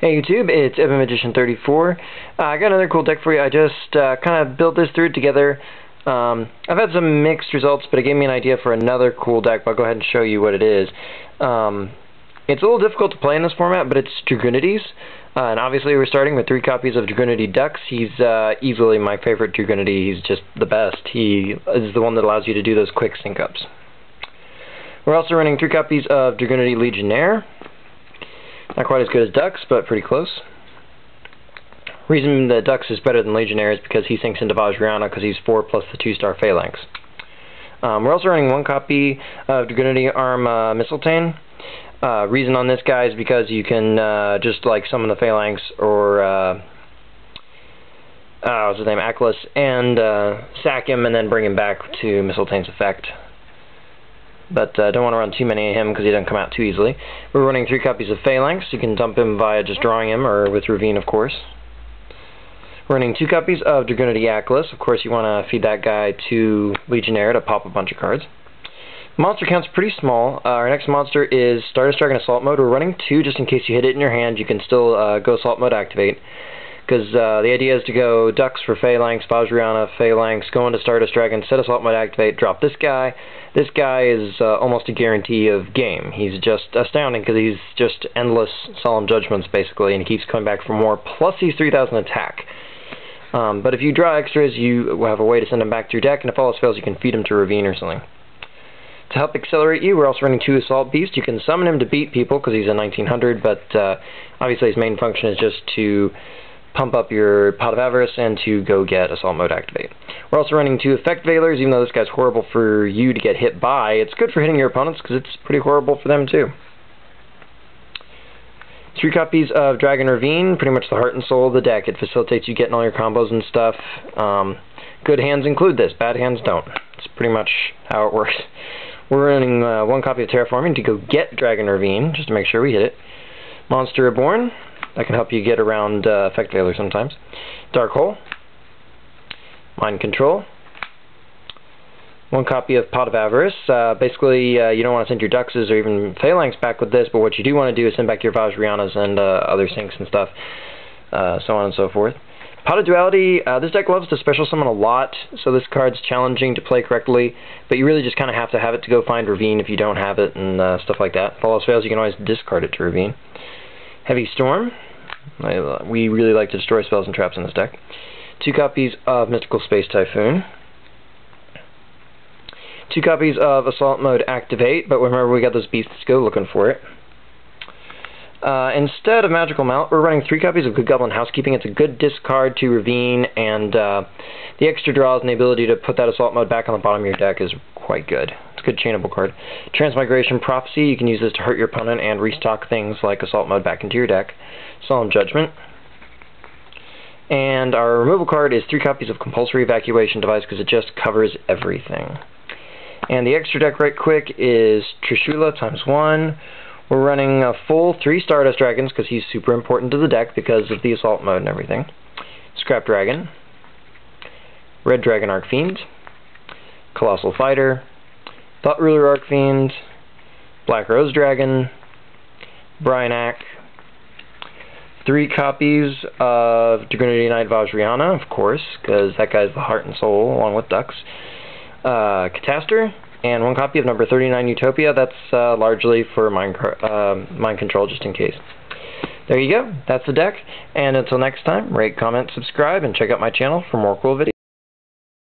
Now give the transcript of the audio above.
Hey YouTube, it's EvanMagician34. I got another cool deck for you. I just kind of built this, threw it together. I've had some mixed results, but it gave me an idea for another cool deck. But I'll go ahead and show you what it is. It's a little difficult to play in this format, but it's Dragunities. And obviously we're starting with 3 copies of Dragunity Ducks. He's easily my favorite Dragunity. He's just the best. He is the one that allows you to do those quick sync-ups. We're also running 3 copies of Dragunity Legionnaire. Not quite as good as Ducks, but pretty close. Reason that Ducks is better than Legionnaire is because he sinks into Vajrayana because he's 4 plus the 2-star Phalanx. We're also running 1 copy of Dragunity Arm Mistletoe. Reason on this guy is because you can just like summon the Phalanx or what's his name, Aklis, and sack him and then bring him back to Mistletoe's effect. But don't want to run too many of him because he doesn't come out too easily. We're running 3 copies of Phalanx. You can dump him via just drawing him or with Ravine, of course. We're running 2 copies of Dragunity Aklis. Of course, you want to feed that guy to Legionnaire to pop a bunch of cards. Monster count's pretty small. Our next monster is Stardust Dragon Assault Mode. We're running 2 just in case you hit it in your hand. You can still go Assault Mode activate. Because the idea is to go Ducks for Phalanx, Vajrayana, Phalanx, go into Stardust Dragon, set Assault Mode activate, drop this guy. This guy is almost a guarantee of game. He's just astounding because he's just endless Solemn Judgments basically, and he keeps coming back for more, plus he's 3,000 attack. But if you draw extras, you have a way to send him back to your deck, and if all else fails, you can feed him to Ravine or something. To help accelerate you, we're also running 2 Assault Beasts. You can summon him to beat people because he's a 1900, but obviously his main function is just to pump up your Pot of Avarice and to go get Assault Mode activate. We're also running 2 Effect Veilers. Even though this guy's horrible for you to get hit by, it's good for hitting your opponents because it's pretty horrible for them too. 3 copies of Dragon Ravine, pretty much the heart and soul of the deck. It facilitates you getting all your combos and stuff. Good hands include this, bad hands don't. It's pretty much how it works. We're running 1 copy of Terraforming to go get Dragon Ravine, just to make sure we hit it. Monster Reborn, that can help you get around Effect Veiler sometimes. Dark Hole. Mind Control. 1 copy of Pot of Avarice. Basically, you don't want to send your Duxes or even Phalanx back with this, but what you do want to do is send back your Vajrayanas and other sinks and stuff, so on and so forth. Pot of Duality, this deck loves to special summon a lot, so this card's challenging to play correctly, but you really just kind of have to have it to go find Ravine if you don't have it and stuff like that. If all else fails, you can always discard it to Ravine. Heavy Storm. We really like to destroy spells and traps in this deck. 2 copies of Mystical Space Typhoon. 2 copies of Assault Mode Activate, but remember we got those beasts, go looking for it. Instead of Magical Mount, we're running 3 copies of Good Goblin Housekeeping. It's a good discard to Ravine, and the extra draws and the ability to put that Assault Mode back on the bottom of your deck is quite good. It's a good chainable card. Transmigration Prophecy, you can use this to hurt your opponent and restock things like Assault Mode back into your deck. Solemn Judgment. And our removal card is 3 copies of Compulsory Evacuation Device because it just covers everything. And the extra deck right quick is Trishula ×1. We're running a full 3 Stardust Dragons because he's super important to the deck because of the Assault Mode and everything. Scrap Dragon. Red Dragon Archfiend. Colossal Fighter. Thought Ruler Archfiend. Black Rose Dragon. Bryanak. 3 copies of Dragunity Knight Vajrayana, of course, because that guy's the heart and soul along with Ducks. Catastor, and 1 copy of number 39 Utopia. That's largely for mind control, just in case. There you go. That's the deck. And until next time, rate, comment, subscribe, and check out my channel for more cool videos.